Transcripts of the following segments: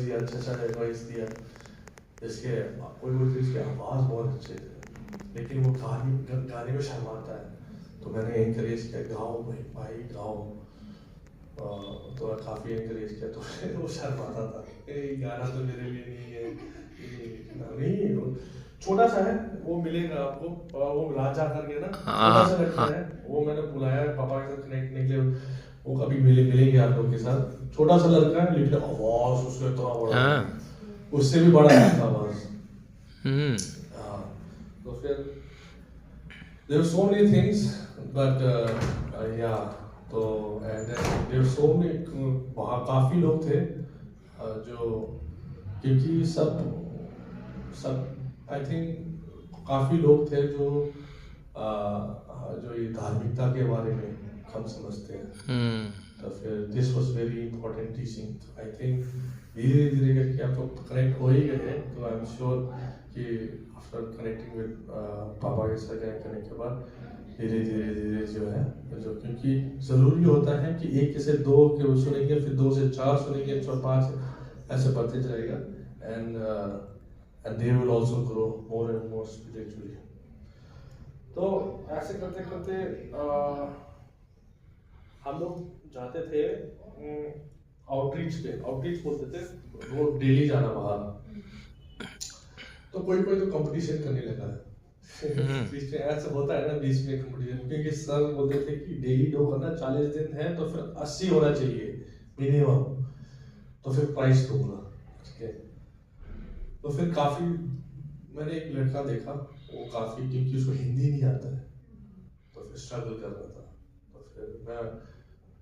दिया, अच्छा एडवाइस दिया। जिसके कोई चीज़ की आवाज़ बहुत अच्छी है, लेकिन वो गाने में शर्माता है, तो मैंने एनकरेज किया, गाओ भाई गाओ। तो काफ़ी एनकरेज किया, तो वो शर्माता था, गाना तो मेरे लिए नहीं है, नहीं वो छोटा सा है, वो मिलेगा आपको, वो राजा करके ना छोटा सा लड़का है, वो मैंने बुलाया है पापा के साथ कनेक्ट करने के लिए, वो कभी मिलेंगे आप लोग के साथ। छोटा सा लड़का है लेकिन आवाज़ उसका इतना बड़ा, उससे भी बड़ा है आवाज़। तो फिर there were so many things, but yeah, तो and then there were so many, वहाँ काफ़ी लोग थे जो, क्योंकि सब आई थिंक काफ़ी लोग थे जो ये धार्मिकता के बारे में कम समझते हैं। तो फिर this was very important teaching. I think धीरे धीरे करके आप लोग कनेक्ट हो ही गए हैं, तो आई एम श्योर कि आफ्टर कनेक्टिंग विद पापा के साथ कनेक्ट करने के बाद धीरे धीरे जो है, जो क्योंकि ज़रूरी होता है कि एक से दो के सुनेंगे, फिर 2 से 4 सुनेंगे, 5 ऐसे बढ़ते जाएगा, and they will also grow more and more spiritually. तो ऐसे करते करते हम लोग जाते थे आउटरीच पे, आउटरीच बोलते थे, वो डेली जाना बाहर। तो कोई तो कंपटीशन करने लगा है बीच में, ऐसा होता है ना बीच में कंपटीशन, क्योंकि सर बोलते थे कि डेली डो करना 40 दिन है, तो फिर 80 होना चाहिए मिनिमम, तो फिर प्राइस दूंगा, ठीक है। तो फिर काफ़ी मैंने एक लड़का देखा, वो काफ़ी, क्योंकि उसको हिंदी नहीं आता है, तो फिर स्ट्रगल कर रहा था। तो फिर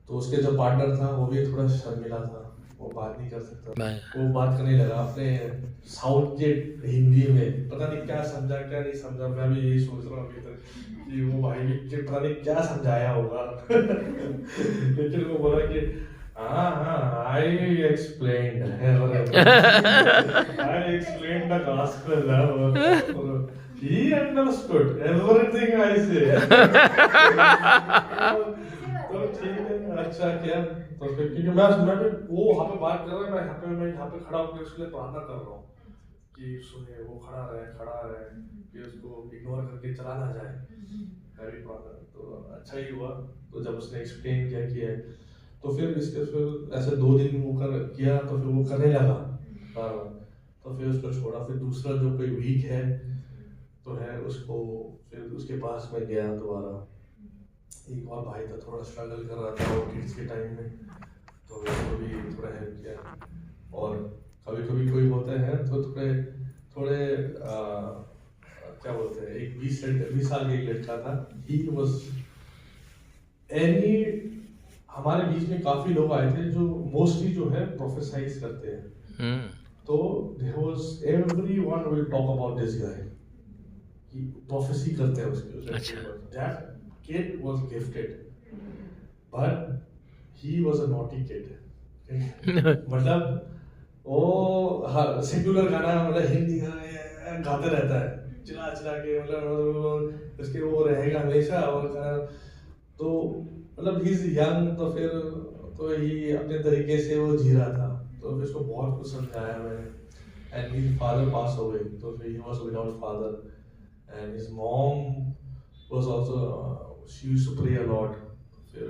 तो उसके जो पार्टनर था वो भी थोड़ा शर्मिला था, वो बात नहीं कर सकता, वो बात करने लगा अपने साउथ के हिंदी में, पता नहीं क्या समझा क्या नहीं समझा, मैं भी यही सोच रहा हूँ अभी तक कि वो भाई भी पता नहीं क्या समझाया होगा लेकिन वो बोला कि I explained the gospel. He understood everything I said. तो ठीक है, अच्छा क्या, तो फिर क्योंकि मैं भी वो वहाँ पे बात कर रहा है, मैं यहाँ पे खड़ा होकर उसके लिए प्रार्थना कर रहा हूँ कि सुने, वो खड़ा रहे कि उसको इग्नोर करके चला ना जाए, मैं भी प्रार्थना। तो अच्छा ही हुआ, तो जब उसने एक्सप्लेन किया तो फिर फिर ऐसे 2 दिन वो किया, तो फिर वो करने लगा बार बार, तो फिर उसको छोड़ा। फिर दूसरा जो कोई वीक है तो है, उसको फिर उसके पास में गया दोबारा। एक और भाई था, थोड़ा स्ट्रगल कर रहा था किड्स के टाइम में, तो उसको भी थोड़ा हेल्प किया। और कभी कोई होते हैं तो थोड़े क्या बोलते हैं, एक 20 साल का एक लड़का था, ही वाज हमारे बीच में काफी लोग आए थे जो मोस्टली जो है प्रोफेसाइज करते हैं। तो there was everyone will talk about this guy, कि प्रोफेसी करते हैं उसके। अच्छा, that kid was gifted but he was a naughty kid मतलब वो सेक्युलर गाना, मतलब हिंदी गाना गाते रहता है चिल्ला के, मतलब उसके वो रहेगा हमेशा। और तो मतलब ही इज यंग, तो फिर तो ही अपने तरीके से वो जी रहा था, तो फिर उसको बहुत कुछ समझाया मैंने। And his father pass away, तो फिर he was without father, and his mom was also, she used to pray a lot. फिर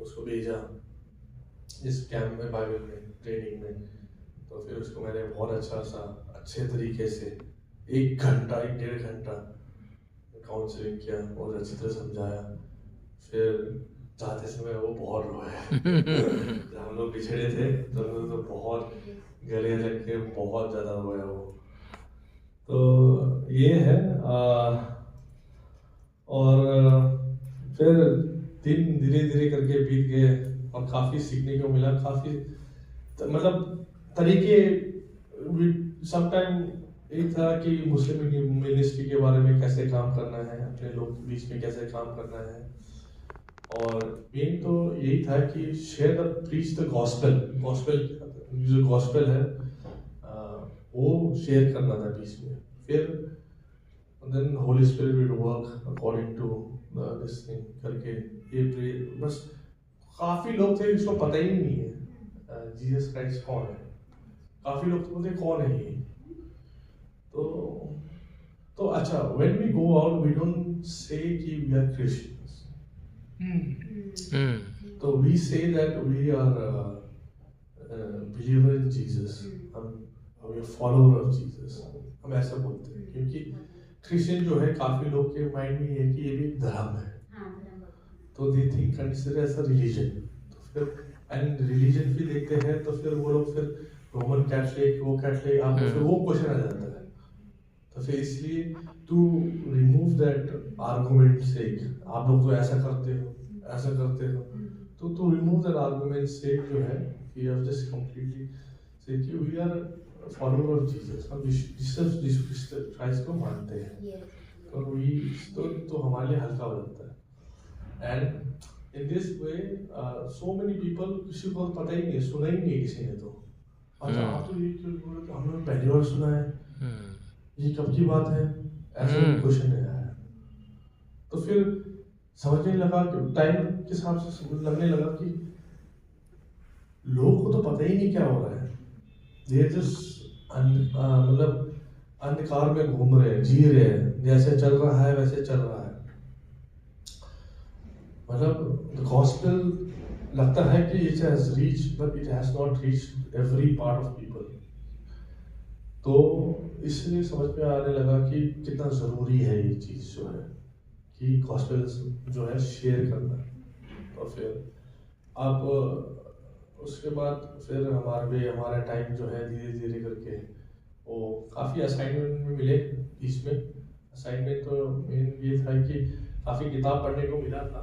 उसको भेजा इस कैंप में, बाइबल में ट्रेनिंग में। तो फिर उसको मैंने बहुत अच्छे तरीके से 1-1.5 घंटा काउंसलिंग किया, बहुत अच्छी तरह समझाया। फिर जाते समय वो बहुत रोया हम लोग बिछड़े थे तो बहुत गले लग के बहुत ज़्यादा रोया वो। तो ये है और फिर दिन धीरे करके बीत गए और काफ़ी सीखने को मिला, काफ़ी मतलब तरीके। समटाइम एक था कि मुस्लिम मिनिस्ट्री के बारे में कैसे काम करना है, अपने लोग के बीच में कैसे काम करना है, और मेन तो यही था कि share the preach the gospel जो गॉस्पेल है वो शेयर करना था बीच में। फिर then Holy Spirit will work according to this thing करके ये बस काफ़ी लोग थे जिसको पता ही नहीं है जीसस क्राइस्ट कौन है। काफ़ी लोग तो बोलते कौन है ये। तो अच्छा, when we go out we don't say कि we are Christians. तो we say that we are believer in Jesus. हम ये follower of Jesus, हम ऐसा बोलते हैं, क्योंकि क्रिश्चियन जो है काफ़ी लोग के माइंड में ये है कि ये भी एक धर्म है, तो they think consider as a religion. तो फिर एंड रिलीजन भी देखते हैं तो फिर वो लोग फिर रोमन कैथलिक वो कैथलिक आपको फिर वो क्वेश्चन आ जाता है। तो फिर इसलिए टू रिमूव दैट आर्गुमेंट से आप लोग तो ऐसा करते हो तो टू रिमूव दैट आर्गुमेंट से जो है वी हैव जस्ट कंप्लीटली से कि we are follower of Jesus, हम जीसस क्राइस्ट को मानते हैं, तो वी तो हमारे लिए हल्का हो जाता है। And in this way so many people, किसी को पता ही नहीं, सुना ही नहीं किसी ने, तो अच्छा आप तो ये क्यों बोल रहे, हमने पहली बार सुना है, ये कब की बात है, ऐसा क्वेश्चन नहीं आया। तो फिर समझने लगा कि टाइम के हिसाब से लगने लगा कि लोगों को तो पता ही नहीं क्या हो रहा है, ये जस्ट मतलब अंधकार में घूम रहे हैं, जी रहे हैं, जैसे चल रहा है वैसे चल रहा है। मतलब द गॉस्पेल लगता है कि it has reached but it has not reached every part of people. तो इसलिए समझ में आने लगा कि कितना ज़रूरी है ये चीज़ जो है कि गॉस्पेल जो है शेयर करना। तो फिर अब उसके बाद फिर हमारा टाइम जो है धीरे धीरे करके वो काफ़ी असाइनमेंट में मिले। इसमें असाइनमेंट तो मेन ये था कि काफ़ी किताब पढ़ने को मिला था,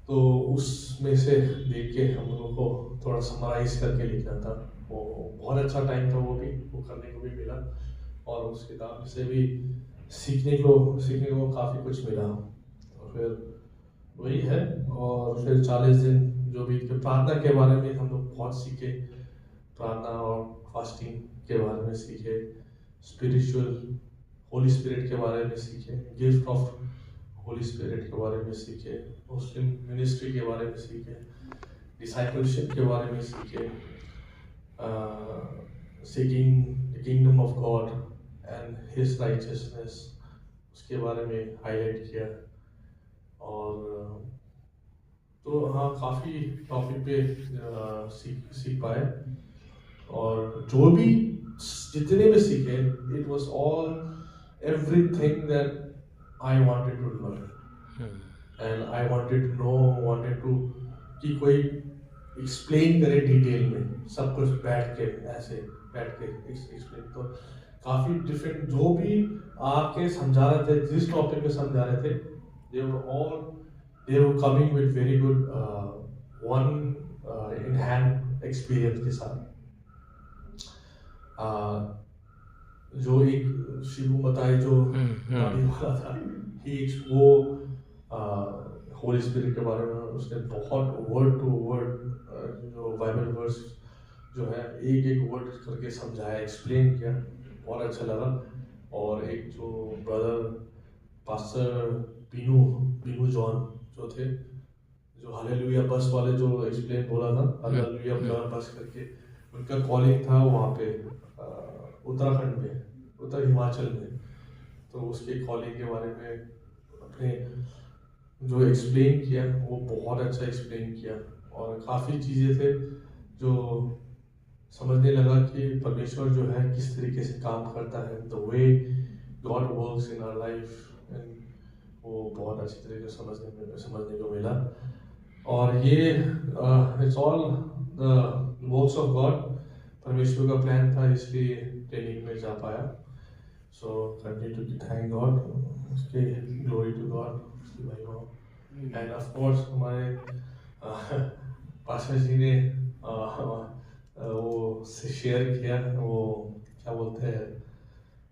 तो उसमें से देख के हम लोगों को थोड़ा समराइज करके लिखना था। वो बहुत अच्छा टाइम था, वो करने को भी मिला, और उस किताब से भी सीखने को काफ़ी कुछ मिला। तो फिर वही है। और फिर 40 दिन जो भी प्रार्थना के बारे में हम लोग बहुत सीखे, प्रार्थना और फास्टिंग के बारे में सीखे, स्पिरिचुअल होली स्पिरिट के बारे में सीखे, गिफ्ट ऑफ होली स्पिरिट के बारे में सीखे, मुस्लिम मिनिस्ट्री के बारे में सीखे, डिसाइपलशिप के बारे में सीखे, seeking the kingdom of God and his righteousness, उसके बारे में हाईलाइट किया। और तो हाँ, काफ़ी टॉपिक पे सीख पाए, और जो भी जितने भी सीखे, it was all everything that I wanted to learn, and I wanted to know, wanted to कि कोई explain करे डिटेल में सब कुछ बैठ के explain। तो काफ़ी डिफरेंट जो भी आके समझा रहे थे, जिस टॉपिक में समझा रहे थे, they were coming with very good one in hand experience के साथ। जो एक शिवू बताए जो गाड़ी वाला था, वो होली स्पिरिट के बारे में उसने बहुत वर्ड टू वर्ड जो बाइबल वर्स जो है एक एक वर्ड करके समझाया, एक्सप्लेन किया, बहुत अच्छा लगा। और एक जो ब्रदर पास्टर बीनू जॉन जो थे, जो हालेलुया बस वाले जो एक्सप्लेन बोला था, हालेलुया बस करके, उनका कॉलिंग था वहाँ पे उत्तराखंड में, उत्तर हिमाचल में। तो उसके कॉलिंग के बारे में अपने जो एक्सप्लेन किया, वो बहुत अच्छा एक्सप्लेन किया, और काफ़ी चीज़ें थे जो समझने लगा कि परमेश्वर जो है किस तरीके से काम करता है, the way God works in our life, वो बहुत अच्छी तरीके से समझने को मिला। और ये it's all the works of God, परमेश्वर का प्लान था, इसलिए ट्रेनिंग में जा पाया। So continue to thank God, उसके ग्लोरी टू गॉड, उसकी महिमा। एंड ऑफ कोर्स हमारे पास्टर जी ने वो शेयर किया, वो क्या बोलते हैं,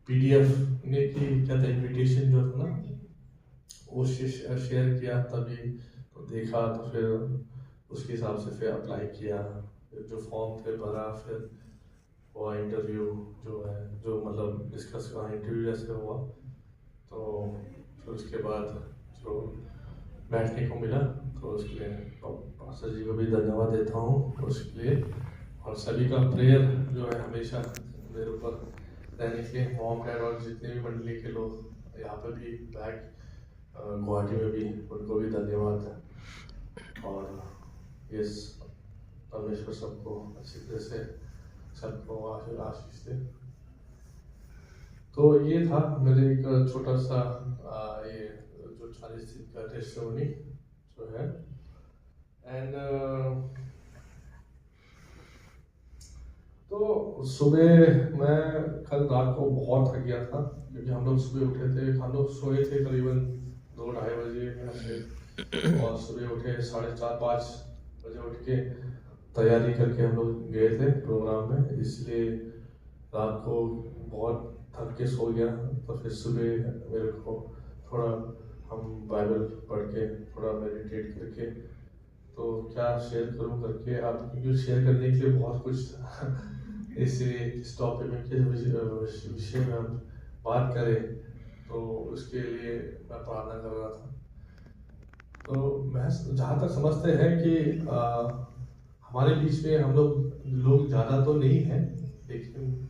PDF ने की क्या था, इनविटेशन जो था ना, वो शेयर किया, तभी तो देखा, तो फिर उसके हिसाब से फिर अप्लाई किया, फिर जो फॉर्म थे भरा, फिर वो इंटरव्यू जो है, जो मतलब डिस्कस का इंटरव्यू जैसे हुआ, तो फिर उसके बाद जो बैठने को मिला, तो उसके लिए पास्टर जी को भी धन्यवाद देता हूँ उसके लिए। और सभी का प्रेयर जो है हमेशा मेरे ऊपर रहने के, मॉम डैड और जितने भी मंडली के लोग यहाँ पे भी बैक गुवाहाटी में भी, उनको भी धन्यवाद है। और यस, परमेश्वर सबको अच्छी तरह से सबको आशीष दे। तो ये था मेरे एक छोटा सा ये जो 40 दिन का टेस्टिमोनी जो है। एंड तो सुबह मैं कल रात को बहुत थक गया था, क्योंकि हम लोग सुबह उठे थे, हम लोग सोए थे करीबन 2-2:30 बजे और सुबह उठे 4:30-5 बजे उठ के तैयारी करके हम लोग गए थे प्रोग्राम में, इसलिए रात को बहुत थक के सो गया। तो फिर सुबह मेरे को थोड़ा हम बाइबल पढ़ के थोड़ा मेडिटेट करके, तो क्या शेयर करूं करके, अब क्योंकि शेयर करने के लिए बहुत कुछ था इसलिए इस टॉपिक में किस विषय में हम बात करें, तो उसके लिए मैं प्रार्थना कर रहा था। तो मैं जहाँ तक समझते हैं कि हमारे बीच में हम लोग ज़्यादा तो नहीं हैं, लेकिन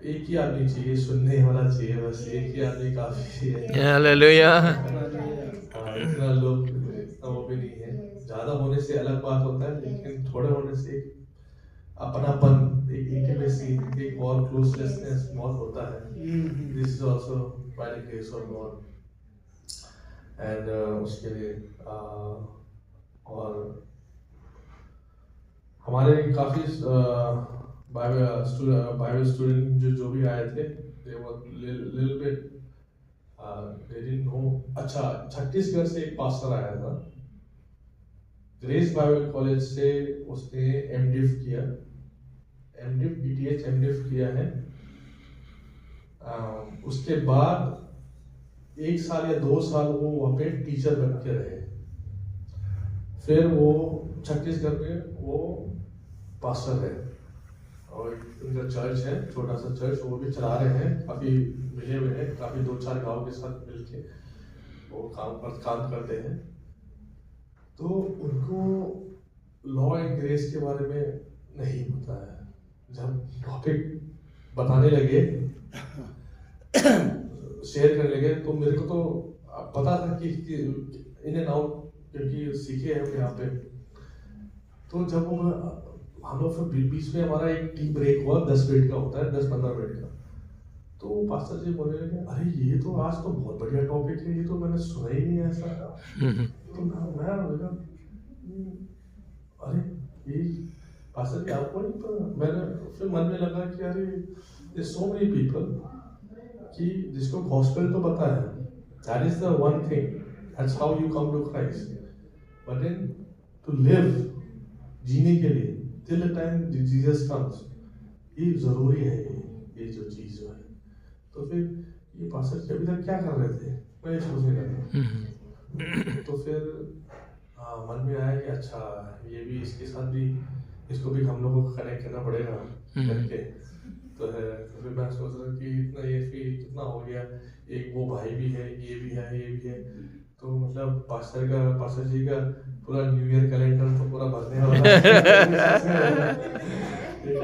एक ही आदमी चाहिए, सुनने वाला चाहिए, बस एक ही आदमी काफी है। हालेलुया। इतना लोग इतना वो भी नहीं है, ज्यादा होने से अलग बात होता है, लेकिन थोड़े होने से अपनापन, एक इंटीमेसी, एक और क्लोजनेस बहुत होता है। This is also by the grace of God. And उसके लिए और हमारे काफी बाइबल स्टूडेंट जो भी आए थे, they were little bit they didn't know। अच्छा, छत्तीसगढ़ से एक पास्टर आया था, ग्रेस बाइबल कॉलेज से, उसने एमडिफ किया, एमडिफ बीटीएच एमडिफ किया है। उसके बाद 1 साल या 2 साल वो वहाँ पे टीचर बन के रहे। फिर वो छत्तीसगढ़ में वो पास्टर है, और उनका चर्च है, छोटा सा चर्च, वो भी चला रहे हैं, काफी मिले हुए हैं, काफी 2-4 गांव के साथ मिलके वो काम करते हैं। तो उनको लॉ एंड ग्रेस के बारे में नहीं पता है। जब टॉपिक बताने लगे, शेयर करने लगे, तो मेरे को तो पता था कि इन एंड आउट, क्योंकि सीखे हैं यहाँ पे। तो जब हम लोग फिर बीच में हमारा एक टी ब्रेक हुआ, 10 मिनट का होता है, 10-15 मिनट का। तो पास्टर जी बोलने लगे, अरे ये तो आज तो बहुत बढ़िया टॉपिक है, ये तो मैंने सुना ही नहीं ऐसा। तो मैं बोला, अरे ये पास्टर जी आपको नहीं पता? मैंने फिर मन में लगा कि अरे there's so many people कि जिसको गॉस्पेल तो पता है, that is the one thing, that's how you come to Christ, but then to live, जीने के लिए till the time Jesus comes, ये जरूरी है, ये जो चीज है। तो फिर ये पास्टर जी अभी तक क्या कर रहे थे, मैं ये सोचने लगा। तो फिर मन में आया कि अच्छा, ये भी इसके साथ भी, इसको भी हम लोगों को कनेक्ट करना पड़ेगा करके। तो है, तो फिर मैं सोच रहा कि इतना ये फिर कितना हो गया, एक वो भाई भी है, ये भी है, ये भी है, तो मतलब पास्टर जी का पूरा न्यू ईयर कैलेंडर तो पूरा भरने वाला है।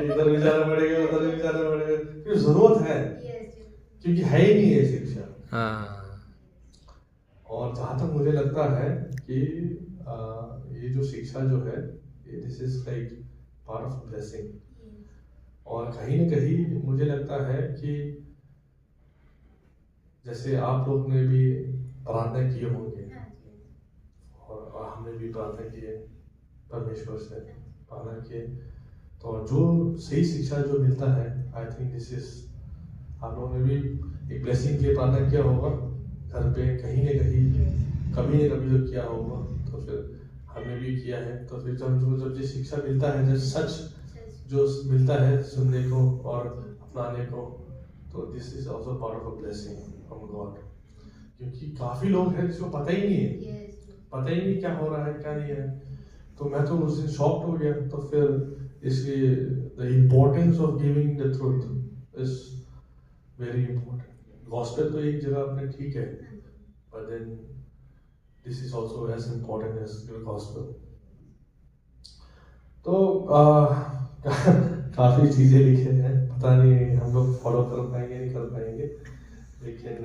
इधर भी जाना पड़ेगा, उधर भी जाना पड़ेगा, क्योंकि जरूरत है, क्योंकि है ही नहीं है शिक्षा। और जहाँ तक मुझे लगता है कि ये जो शिक्षा जो है, this is like part of blessing. और कहीं न कहीं मुझे लगता है कि जैसे आप लोग ने भी प्रार्थना किए होंगे, और हमने भी प्रार्थना की है, परमेश्वर से प्रार्थना किए, तो जो सही शिक्षा जो मिलता है, आई थिंक दिस इज, आप लोगों ने भी एक ब्लेसिंग के लिए प्रार्थना किया होगा घर पे, कहीं न कहीं कभी न कभी तो किया होगा, तो फिर हमने भी किया है। तो फिर जब ये शिक्षा मिलता है, जब सच जो मिलता है सुनने को और अपनाने को, तो this is also part of a blessing from God. क्योंकि काफी लोग हैं जिसको पता ही नहीं है, पता ही नहीं क्या हो रहा है, क्या नहीं है। तो मैं तो उस दिन शॉक्ड हो गया। तो फिर इसलिए the importance of giving the truth is very important. Gospel तो एक जगह अपने ठीक है, but then this is also as important as the gospel. तो काफ़ी चीज़ें लिखे हैं, पता नहीं हम लोग फॉलो कर पाएंगे नहीं कर पाएंगे, लेकिन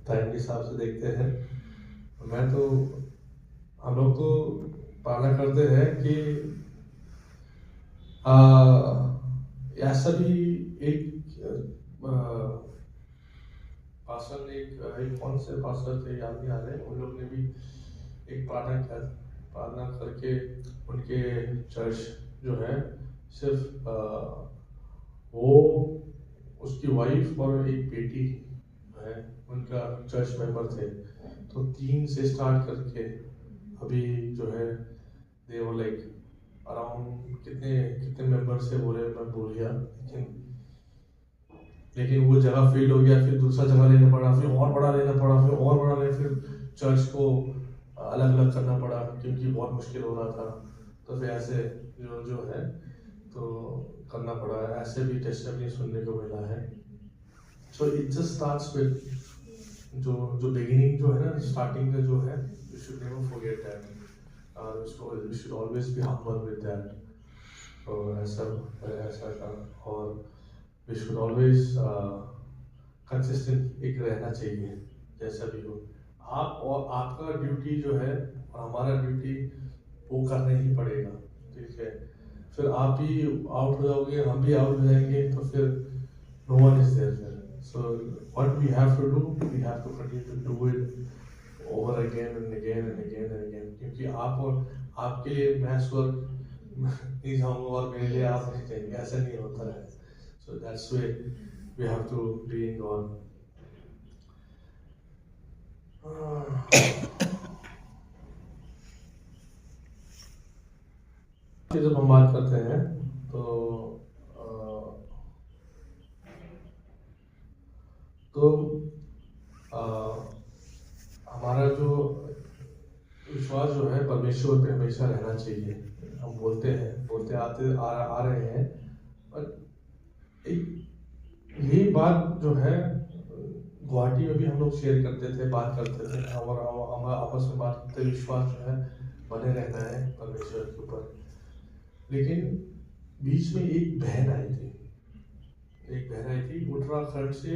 टाइम के हिसाब से देखते हैं। हम लोग तो पालना करते हैं कि ऐसा भी एक पास्टर एक कौन से पास्टर थे याद नहीं आ रहे, उन लोग ने भी एक प्रार्थना करके उनके चर्च जो है सिर्फ वो उसकी वाइफ और एक बेटी है उनका चर्च मेंबर थे। तो 3 से स्टार्ट करके अभी जो है दे वो लाइक अराउंड कितने मेंबर से बोले मैं भूल गया, लेकिन वो जगह फेल हो गया, फिर दूसरा जगह लेना पड़ा, फिर और बड़ा लेना पड़ा, फिर और बड़ा लेना, फिर चर्च को अलग अलग करना पड़ा क्योंकि बहुत मुश्किल हो रहा था। तो फिर ऐसे जो है तो करना पड़ा। ऐसे भी टेस्टिमनी सुनने को मिला है। So it just starts with जो बिगिनिंग जो है ना, स्टार्टिंग का जो है, you should never forget that, we should always be humble with that. तो ऐसा का, और वी शुड ऑलवेज कंसिस्टेंट एक रहना चाहिए जैसा भी हो। आप और आपका ड्यूटी जो है और हमारा ड्यूटी वो करना ही पड़ेगा, ठीक है। फिर आप भी आउट हो जाओगे, हम भी आउट हो जाएंगे, तो फिर नो वन इज देयर फिर। So what we have to do, we have to continue to do it over again and again and again and again, क्योंकि आप और आपके लिए मैं स्वर्ग नहीं जाऊंगा और मेरे लिए आप नहीं जाएंगे, ऐसा नहीं होता है। So that's way we have to be in God. जब हम बात करते हैं तो हमारा जो विश्वास जो है परमेश्वर पे हमेशा रहना चाहिए। हम बोलते आ रहे हैं, पर ये बात जो है गुवाहाटी में भी हम लोग शेयर करते थे, बात करते थे, और हम आपस में बात करते, विश्वास जो है बने रहना है परमेश्वर के ऊपर। लेकिन बीच में एक बहन आई थी उत्तराखंड से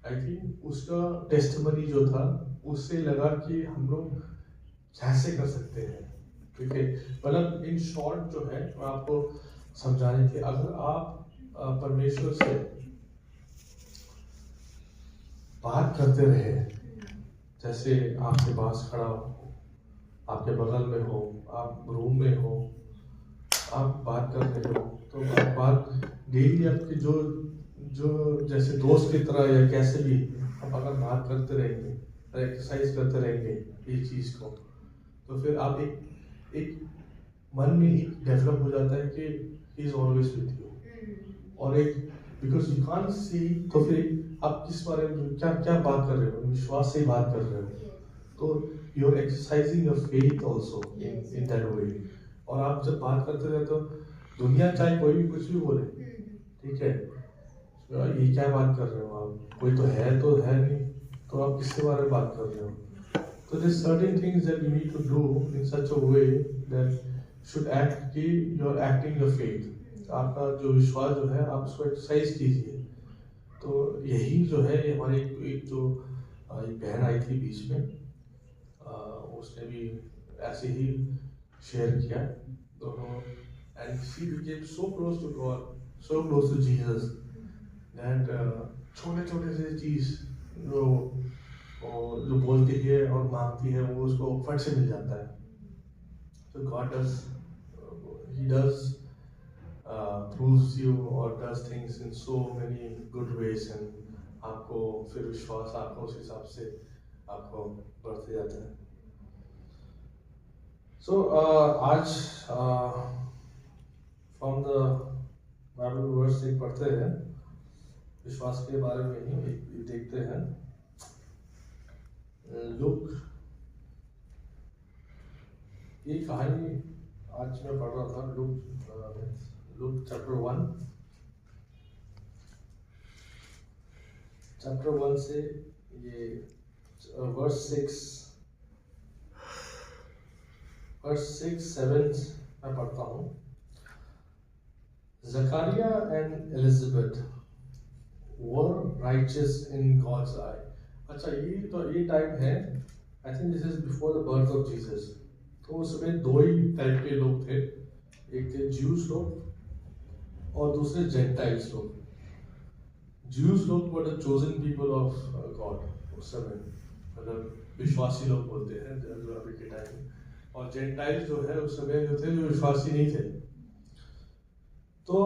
आई थी। उसका टेस्टिमनी जो था, उससे लगा कि हम लोग कैसे कर सकते हैं, ठीक है। मतलब इन शॉर्ट जो है मैं आपको समझाने के, अगर आप परमेश्वर से बात करते रहे, जैसे आपके पास खड़ा हो, आपके बगल में हो, आप रूम में हो, आप बात कर रहे हो, तो आप बात डेली आपके जो जैसे दोस्त की तरह या कैसे भी आप अगर बात करते रहेंगे, एक्सरसाइज करते रहेंगे इस चीज को, तो फिर आप एक मन में एक डेवलप हो जाता है कि he is always with you. और एक बिकॉज यू कांट सी, तो फिर आप किस बारे में क्या बात कर रहे हो, विश्वास से बात कर रहे हो, तो you are exercising your faith also in that way. और आप जब बात करते रहे तो दुनिया चाहे कोई भी कुछ भी बोले, ठीक है, ये क्या बात कर रहे हो आप, कोई तो है नहीं, तो आप किसके बारे में बात कर रहे हो। तो there's certain things that you need to do in such a way that should act कि you are acting your faith। आपका जो विश्वास जो है आप उसको एक्सरसाइज कीजिए। तो यही जो है हमारे एक बहन आई थी बीच में, उसने भी ऐसे ही शेयर किया दोनों, and she became so close to God, so close to Jesus that छोटे से चीज जो बोलती है और मांगती है वो उसको फट से मिल जाता है। So God does proves you or does things in so many good ways, and आपको फिर विश्वास आपको उस हिसाब से आपको बढ़ते जाता है। So आज from the Bible verse एक पढ़ते हैं, विश्वास के बारे में ही एक देखते हैं। लुक, ये कहानी आज मैं पढ़ रहा था, लुक चैप्टर 1 से ये वर्स 6 7 मैं पढ़ता हूँ। Zachariah and Elizabeth were righteous in God's eye. अच्छा ये टाइम है, I think this is before the birth of Jesus. तो उस समय दो ही टाइप के लोग थे, एक थे ज्यूज लोग और दूसरे जेंटाइल्स लोग। ज्यूज लोग were the chosen people of God उस समय, मतलब विश्वासी लोग बोलते हैं जो अभी के टाइम में, और जेंटाइल्स जो है उस समय जो थे जो विश्वासी नहीं थे। तो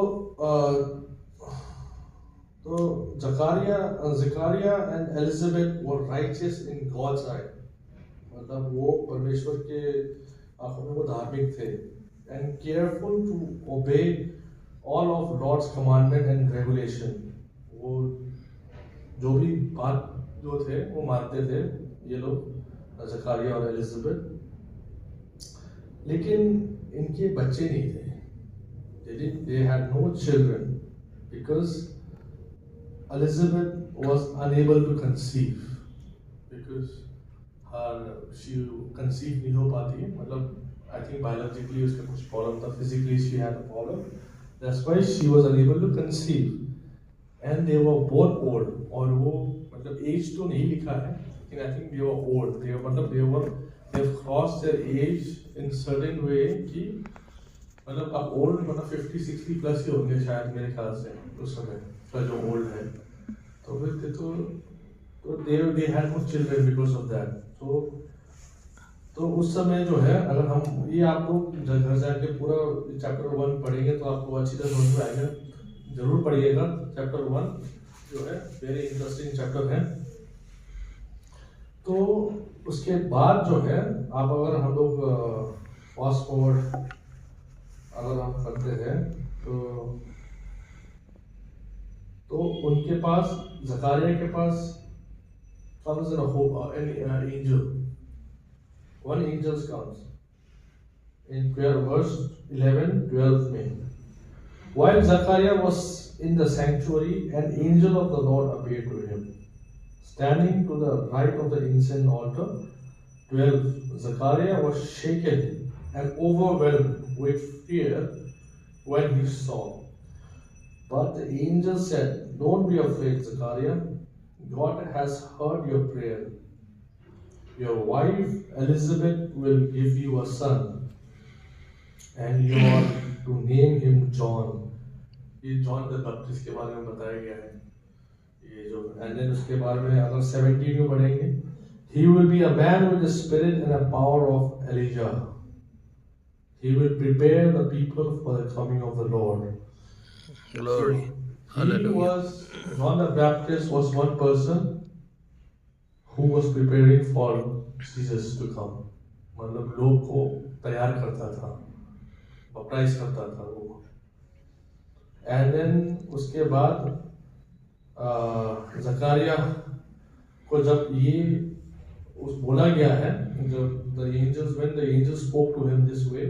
Zachariah and Elizabeth were righteous in God's eye, मतलब वो परमेश्वर के आंखों में वो धार्मिक थे, and careful to obey all of Lord's commandment and regulation। वो जो भी बात जो थे वो मानते थे ये लोग जकारिया और एलिजाबेथ, लेकिन इनके बच्चे नहीं थे। They had no children because Elizabeth was unable to conceive, because she conceive नहीं हो पाती है, मतलब I think biologically उसका कुछ problem था, physically she had a problem, that's why she was unable to conceive, and they were both old। और वो मतलब age तो नहीं लिखा है, लेकिन I think they were old, they've crossed their age in certain way कि मतलब अब ओल्ड मतलब 50-60 प्लस ही होंगे शायद मेरे ख्याल से उस समय का जो ओल्ड है। तो फिर तो they had no children because of that। तो उस समय जो है, अगर हम ये आप लोग घर जाके पूरा चैप्टर 1 पढ़ेंगे तो आपको अच्छी तरह समझ में आएगा, जरूर पढ़िएगा चैप्टर 1 जो है, वेरी इंटरेस्टिंग चैप्टर है। तो उसके बाद जो है आप अगर हम लोग फास्ट फॉरवर्ड अगर हम करते हैं तो उनके पास जकारिया के पास comes an angel, one angel comes in verse 11-12 में, while Zachariah was in the sanctuary, an angel of the Lord appeared to him, standing to the right of the incense altar। 12 Zachariah was shaken and overwhelmed with fear when he saw, but the angel said, "Don't be afraid, Zachariah. God has heard your prayer. Your wife Elizabeth will give you a son, and you are to name him John." ये John the Baptist के बारे में बताया गया है, ये जो and then उसके बारे में अगर 17 में पढ़ेंगे, he will be a man with the spirit and the power of Elijah। He will prepare the people for the coming of the Lord। Glory, hallelujah। John the Baptist was one person who was preparing for Jesus to come, मतलब लोग को तैयार करता था, बपटाइज करता था वो। And then उसके बाद जकारिया को जब ये बोला गया है, जब when the angels spoke to him this way,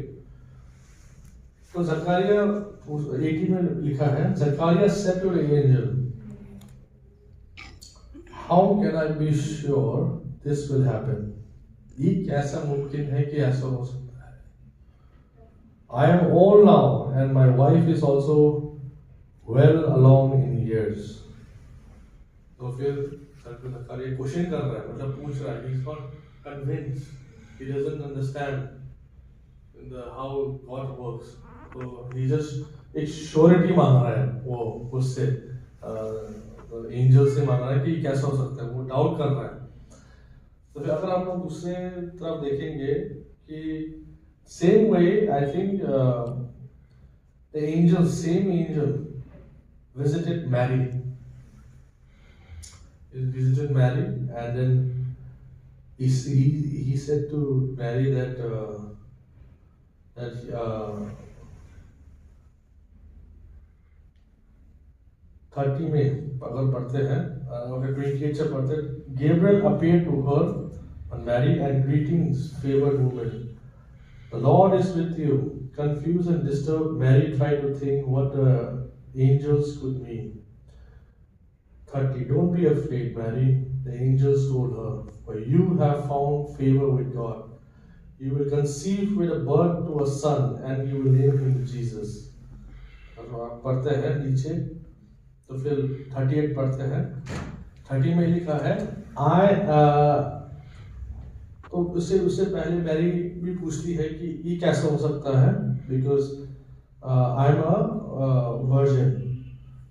तो जकारिया 18 में लिखा है, Zachariah said to the angel, "How can I be sure this will happen?" ये कैसा मुमकिन है कि ऐसा हो सकता है? I am old now and my wife is also well along in years। तो फिर जकारिया क्वेश्चन कर रहा है, मतलब पूछ रहा है, he is not convinced, he doesn't understand how God works। तो he just एक श्योरिटी मांग रहा है, वो उससे एंजल से मांग रहा है कि कैसा हो सकता है, वो डाउट कर रहा है। तो फिर अगर हम लोग दूसरे तरफ देखेंगे कि same way I think the same angel visited Mary, and then he said to Mary that 30 में अगर पढ़ते हैं, 28 से पढ़ते हैं, Gabriel appeared to her and Mary and greetings, favored woman, the Lord is with you। Confused and disturbed, Mary tried to think what angels could mean। 30 Don't be afraid, Mary, the angels told her, for you have found favor with God। You will conceive with a birth to a son, and you will name him Jesus। आप पढ़ते हैं नीचे तो फिर 38 पढ़ते हैं। 30 में लिखा है तो उससे पहले मैरी भी पूछती है कि ये कैसे हो सकता है, because I am a virgin.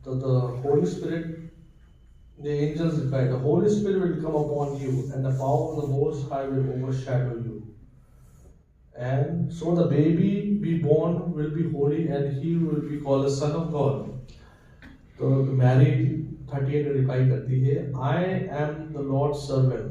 तो the holy spirit, the angels replied, the Holy Spirit will come upon you and the power of the Most High will overshadow you. And so the baby be born will be holy and he will be called the Son of God. तो Mary 38 में reply करती है, I am the Lord's servant.